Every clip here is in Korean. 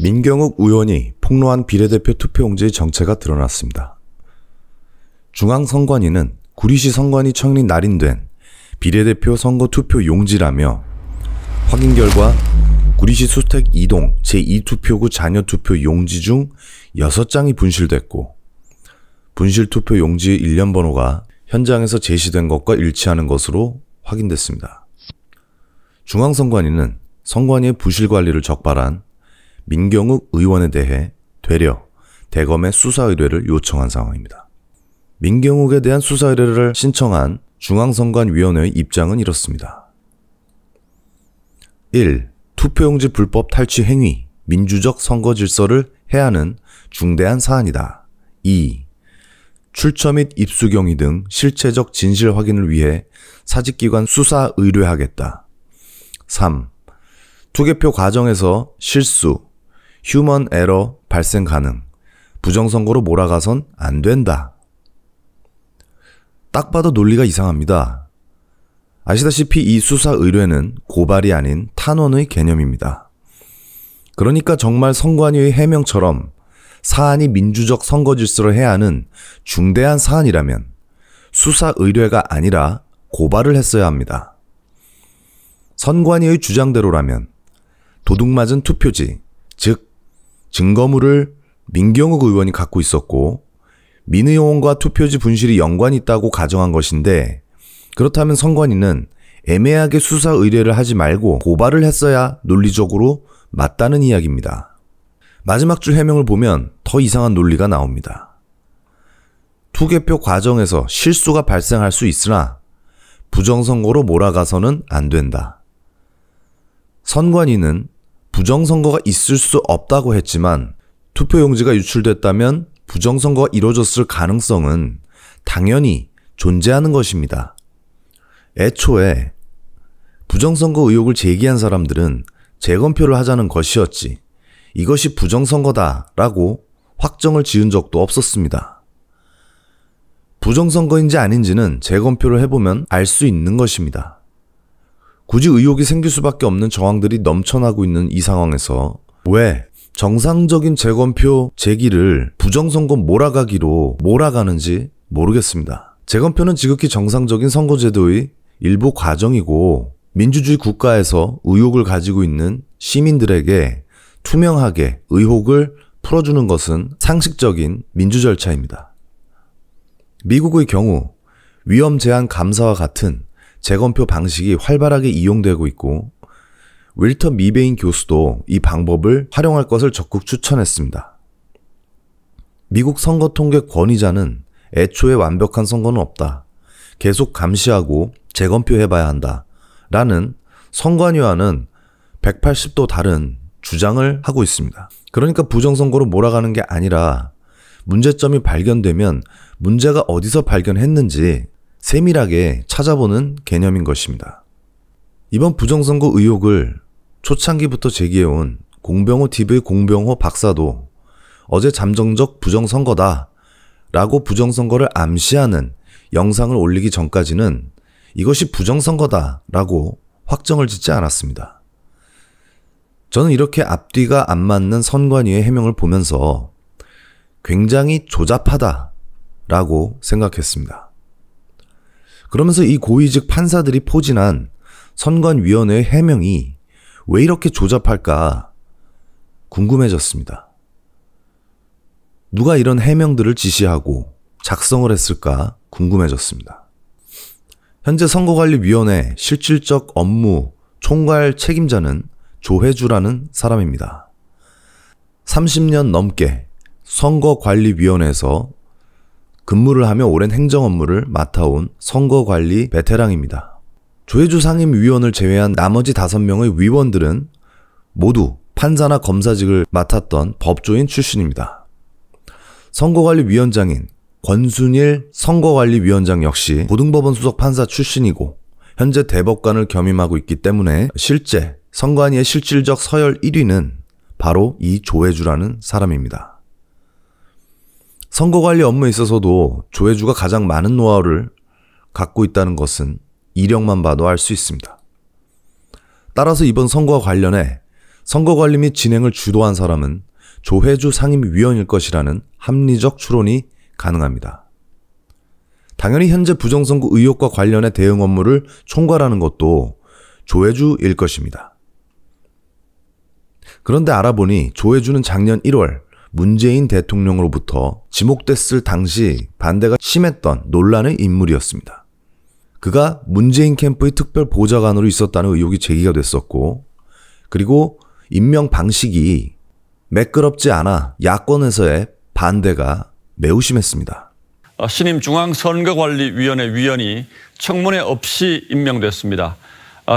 민경욱 의원이 폭로한 비례대표 투표용지의 정체가 드러났습니다. 중앙선관위는 구리시 선관위 청린이 날인된 비례대표 선거 투표 용지라며 확인 결과 구리시 수택 2동 제2투표구 잔여투표 용지 중 6장이 분실됐고 분실 투표 용지 일련 번호가 현장에서 제시된 것과 일치하는 것으로 확인됐습니다. 중앙선관위는 선관위의 부실 관리를 적발한 민경욱 의원에 대해 되려 대검에 수사 의뢰를 요청한 상황입니다. 민경욱에 대한 수사 의뢰를 신청한 중앙선관위원회의 입장은 이렇습니다. 1. 투표용지 불법 탈취 행위, 민주적 선거 질서를 해하는 중대한 사안이다. 2. 출처 및 입수 경위 등 실체적 진실 확인을 위해 사직기관 수사 의뢰하겠다. 3. 투개표 과정에서 실수, 휴먼 에러 발생 가능, 부정선거로 몰아가선 안 된다. 딱 봐도 논리가 이상합니다. 아시다시피 이 수사 의뢰는 고발이 아닌 탄원의 개념입니다. 그러니까 정말 선관위의 해명처럼 사안이 민주적 선거 질서를 해하는 중대한 사안이라면 수사 의뢰가 아니라 고발을 했어야 합니다. 선관위의 주장대로라면 도둑맞은 투표지, 즉 증거물을 민경욱 의원이 갖고 있었고 민 의원과 투표지 분실이 연관이 있다고 가정한 것인데, 그렇다면 선관위는 애매하게 수사 의뢰를 하지 말고 고발을 했어야 논리적으로 맞다는 이야기입니다. 마지막 줄 해명을 보면 더 이상한 논리가 나옵니다. 투개표 과정에서 실수가 발생할 수 있으나 부정선거로 몰아가서는 안 된다. 선관위는 부정선거가 있을 수 없다고 했지만 투표용지가 유출됐다면 부정선거가 이루어졌을 가능성은 당연히 존재하는 것입니다. 애초에 부정선거 의혹을 제기한 사람들은 재검표를 하자는 것이었지 이것이 부정선거다라고 확정을 지은 적도 없었습니다. 부정선거인지 아닌지는 재검표를 해보면 알 수 있는 것입니다. 굳이 의혹이 생길 수밖에 없는 정황들이 넘쳐나고 있는 이 상황에서 왜 정상적인 재검표 제기를 부정선거 몰아가기로 몰아가는지 모르겠습니다. 재검표는 지극히 정상적인 선거제도의 일부 과정이고 민주주의 국가에서 의혹을 가지고 있는 시민들에게 투명하게 의혹을 풀어주는 것은 상식적인 민주 절차입니다. 미국의 경우 위험 제한 감사와 같은 재검표 방식이 활발하게 이용되고 있고 윌터 미베인 교수도 이 방법을 활용할 것을 적극 추천했습니다. 미국 선거 통계 권위자는 애초에 완벽한 선거는 없다. 계속 감시하고 재검표해봐야 한다. 라는 선관위와는 180도 다른 주장을 하고 있습니다. 그러니까 부정선거로 몰아가는 게 아니라 문제점이 발견되면 문제가 어디서 발견했는지 세밀하게 찾아보는 개념인 것입니다. 이번 부정선거 의혹을 초창기부터 제기해온 공병호 TV의 공병호 박사도 어제 잠정적 부정선거다 라고 부정선거를 암시하는 영상을 올리기 전까지는 이것이 부정선거다 라고 확정을 짓지 않았습니다. 저는 이렇게 앞뒤가 안 맞는 선관위의 해명을 보면서 굉장히 조잡하다 라고 생각했습니다. 그러면서 이 고위직 판사들이 포진한 선관위원회의 해명이 왜 이렇게 조잡할까 궁금해졌습니다. 누가 이런 해명들을 지시하고 작성을 했을까 궁금해졌습니다. 현재 선거관리위원회 실질적 업무 총괄 책임자는 조혜주라는 사람입니다. 30년 넘게 선거관리위원회에서 근무를 하며 오랜 행정 업무를 맡아온 선거관리 베테랑입니다. 조혜주 상임위원을 제외한 나머지 5명의 위원들은 모두 판사나 검사직을 맡았던 법조인 출신입니다. 선거관리위원장인 권순일 선거관리위원장 역시 고등법원 수석 판사 출신이고 현재 대법관을 겸임하고 있기 때문에 실제 선관위의 실질적 서열 1위는 바로 이 조혜주라는 사람입니다. 선거관리 업무에 있어서도 조혜주가 가장 많은 노하우를 갖고 있다는 것은 이력만 봐도 알 수 있습니다. 따라서 이번 선거와 관련해 선거 관리 및 진행을 주도한 사람은 조혜주 상임위원일 것이라는 합리적 추론이 가능합니다. 당연히 현재 부정선거 의혹과 관련해 대응 업무를 총괄하는 것도 조혜주일 것입니다. 그런데 알아보니 조혜주는 작년 1월 문재인 대통령으로부터 지목됐을 당시 반대가 심했던 논란의 인물이었습니다. 그가 문재인 캠프의 특별 보좌관으로 있었다는 의혹이 제기가 됐었고, 그리고 임명 방식이 매끄럽지 않아 야권에서의 반대가 매우 심했습니다. 신임 중앙선거관리위원회 위원이 청문회 없이 임명됐습니다.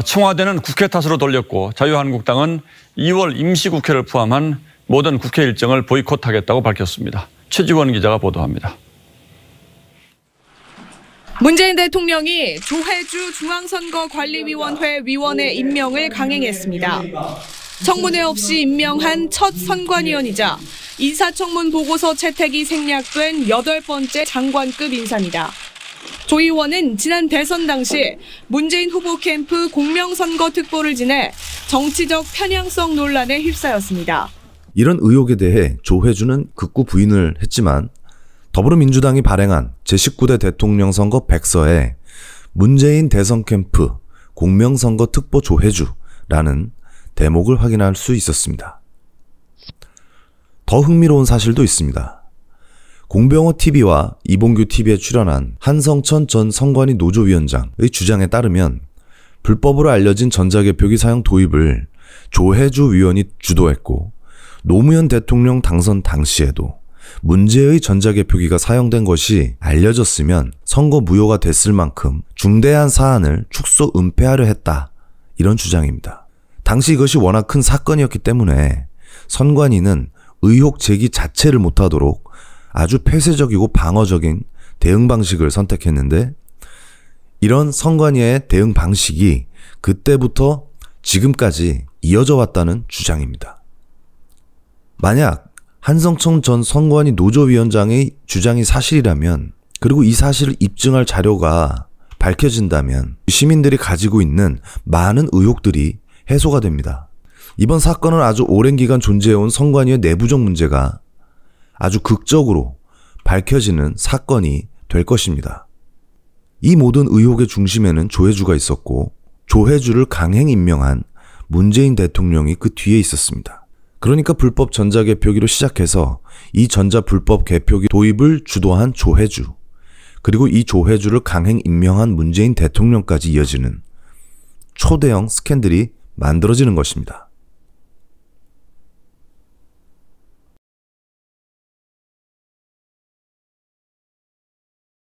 청와대는 국회 탓으로 돌렸고 자유한국당은 2월 임시국회를 포함한 모든 국회 일정을 보이콧하겠다고 밝혔습니다. 최지원 기자가 보도합니다. 문재인 대통령이 조혜주 중앙선거관리위원회 위원의 임명을 강행했습니다. 청문회 없이 임명한 첫 선관위원이자 인사청문 보고서 채택이 생략된 8번째 장관급 인사입니다. 조 의원은 지난 대선 당시 문재인 후보 캠프 공명선거 특보를 지내 정치적 편향성 논란에 휩싸였습니다. 이런 의혹에 대해 조혜주는 극구 부인을 했지만 더불어민주당이 발행한 제19대 대통령 선거 백서에 문재인 대선 캠프 공명선거 특보 조혜주라는 대목을 확인할 수 있었습니다. 더 흥미로운 사실도 있습니다. 공병호 TV와 이봉규 TV에 출연한 한성천 전 선관위 노조위원장의 주장에 따르면 불법으로 알려진 전자개표기 사용 도입을 조혜주 위원이 주도했고, 노무현 대통령 당선 당시에도 문제의 전자개표기가 사용된 것이 알려졌으면 선거 무효가 됐을 만큼 중대한 사안을 축소 은폐하려 했다, 이런 주장입니다. 당시 이것이 워낙 큰 사건이었기 때문에 선관위는 의혹 제기 자체를 못하도록 아주 폐쇄적이고 방어적인 대응 방식을 선택했는데, 이런 선관위의 대응 방식이 그때부터 지금까지 이어져 왔다는 주장입니다. 만약 한성천 전 선관위 노조위원장의 주장이 사실이라면, 그리고 이 사실을 입증할 자료가 밝혀진다면 시민들이 가지고 있는 많은 의혹들이 해소가 됩니다. 이번 사건은 아주 오랜 기간 존재해온 선관위의 내부적 문제가 아주 극적으로 밝혀지는 사건이 될 것입니다. 이 모든 의혹의 중심에는 조혜주가 있었고, 조혜주를 강행 임명한 문재인 대통령이 그 뒤에 있었습니다. 그러니까 불법 전자개표기로 시작해서 이 전자불법 개표기 도입을 주도한 조혜주, 그리고 이 조혜주를 강행 임명한 문재인 대통령까지 이어지는 초대형 스캔들이 만들어지는 것입니다.